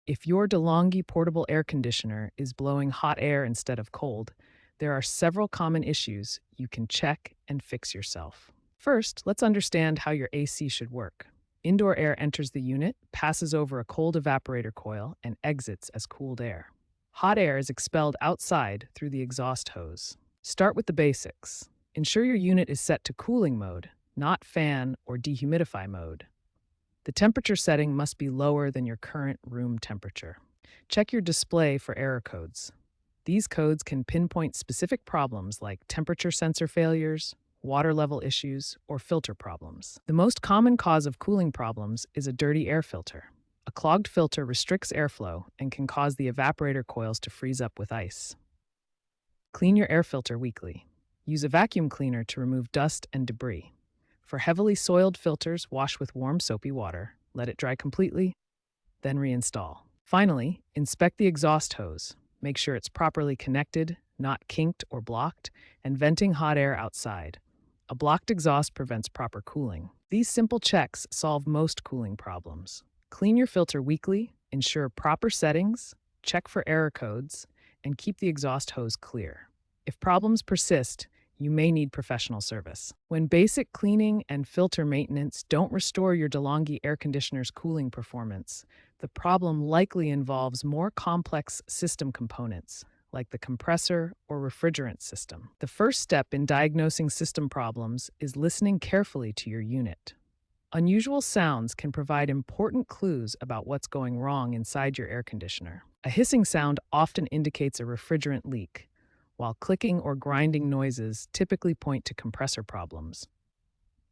If your DeLonghi portable air conditioner is blowing hot air instead of cold, there are several common issues you can check and fix yourself. First, let's understand how your AC should work. Indoor air enters the unit, passes over a cold evaporator coil, and exits as cooled air. Hot air is expelled outside through the exhaust hose. Start with the basics. Ensure your unit is set to cooling mode, not fan or dehumidify mode. The temperature setting must be lower than your current room temperature. Check your display for error codes. These codes can pinpoint specific problems like temperature sensor failures, water level issues, or filter problems. The most common cause of cooling problems is a dirty air filter. A clogged filter restricts airflow and can cause the evaporator coils to freeze up with ice. Clean your air filter weekly. Use a vacuum cleaner to remove dust and debris. For heavily soiled filters, wash with warm soapy water, let it dry completely, then reinstall. Finally, inspect the exhaust hose. Make sure it's properly connected, not kinked or blocked, and venting hot air outside. A blocked exhaust prevents proper cooling. These simple checks solve most cooling problems. Clean your filter weekly, ensure proper settings, check for error codes, and keep the exhaust hose clear. If problems persist, you may need professional service. When basic cleaning and filter maintenance don't restore your DeLonghi air conditioner's cooling performance, the problem likely involves more complex system components, like the compressor or refrigerant system. The first step in diagnosing system problems is listening carefully to your unit. Unusual sounds can provide important clues about what's going wrong inside your air conditioner. A hissing sound often indicates a refrigerant leak, while clicking or grinding noises typically point to compressor problems.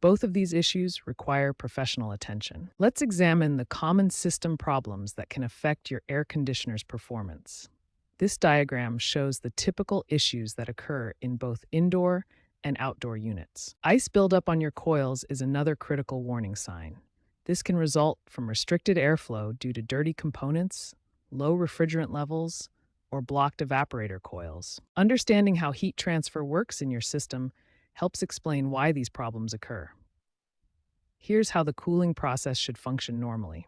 Both of these issues require professional attention. Let's examine the common system problems that can affect your air conditioner's performance. This diagram shows the typical issues that occur in both indoor and outdoor units. Ice buildup on your coils is another critical warning sign. This can result from restricted airflow due to dirty components, low refrigerant levels, or blocked evaporator coils. Understanding how heat transfer works in your system helps explain why these problems occur. Here's how the cooling process should function normally.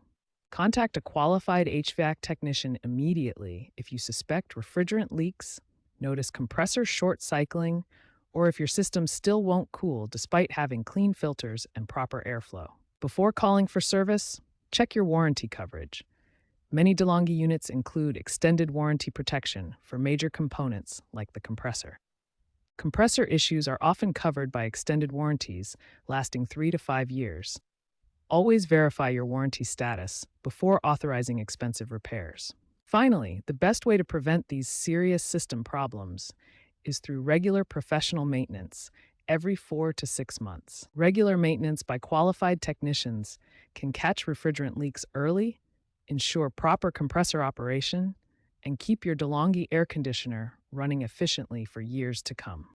Contact a qualified HVAC technician immediately if you suspect refrigerant leaks, notice compressor short cycling, or if your system still won't cool despite having clean filters and proper airflow. Before calling for service, check your warranty coverage. Many DeLonghi units include extended warranty protection for major components like the compressor. Compressor issues are often covered by extended warranties lasting 3 to 5 years. Always verify your warranty status before authorizing expensive repairs. Finally, the best way to prevent these serious system problems is through regular professional maintenance every 4 to 6 months. Regular maintenance by qualified technicians can catch refrigerant leaks early, ensure proper compressor operation, and keep your DeLonghi air conditioner running efficiently for years to come.